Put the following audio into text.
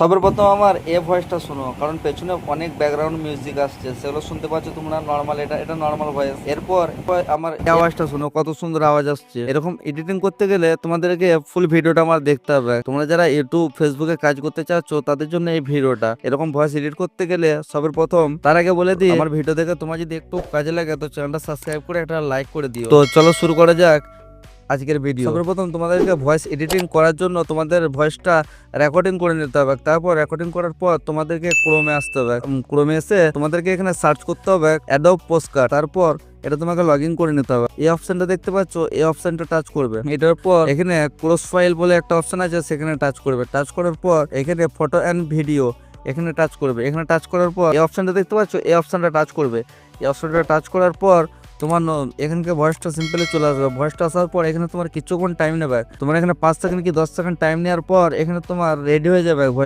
সবার প্রথম আমার এ ভয়েসটা শোনো, কারণ পেছনে অনেক ব্যাকগ্রাউন্ড মিউজিক আসছে, সেগুলো শুনতে পাচ্ছ তোমরা। নর্মাল, এটা নর্মাল ভয়েস। এরপর আমার এই আওয়াজটা শোনো, কত সুন্দর আওয়াজ আসছে। এরকম এডিটিং করতে গেলে তোমাদেরকে ফুল ভিডিওটা আমার দেখতে হবে। তোমরা যারা ইউটিউব ফেসবুকে কাজ করতে চাচ্ছ তাদের জন্য এই ভিডিওটা। এরকম ভয়েস এডিট করতে গেলে সবার প্রথম তার আগে বলে দিই, আমার ভিডিও দেখে তোমার যদি একটু কাজে লাগে তো চ্যানেলটা সাবস্ক্রাইব করে একটা লাইক করে দিও। তো চলো শুরু করা যাক আজকের ভিডিও। সর্বপ্রথম তোমাদেরকে ভয়েস এডিটিং করার জন্য তোমাদের ভয়েসটা রেকর্ডিং করে নিতে হবে। তারপর রেকর্ডিং করার পর তোমাদেরকে ক্রোমে আসতে হবে। ক্রোমে এসে তোমাদেরকে এখানে সার্চ করতে হবে অ্যাডোব পোস্টকার্ড। তারপর এটা তোমাকে লগ ইন করে নিতে হবে। এই অপশনটা দেখতে পাচ্ছ, এই অপশনটা টাচ করবে। এটার পর এখানে ক্লোজ ফাইল বলে একটা অপশন আছে, সেখানে টাচ করবে। টাচ করার পর এখানে ফটো অ্যান্ড ভিডিও এখানে টাচ করবে। এখানে টাচ করার পর এই অপশনটা দেখতে পাচ্ছ, এই অপশনটা টাচ করবে। এই অপশনটা টাচ করার পর তোমার এখানকে ভয়েসটা সিম্পলি চলে আসবে। ভয়েসটা আসার পর এখানে তোমার কিছুক্ষণ টাইম নেবে। তোমার এখানে 5 সেকেন্ড কি 10 সেকেন্ড টাইম নেওয়ার পর এখানে তোমার রেডি হয়ে যাবে।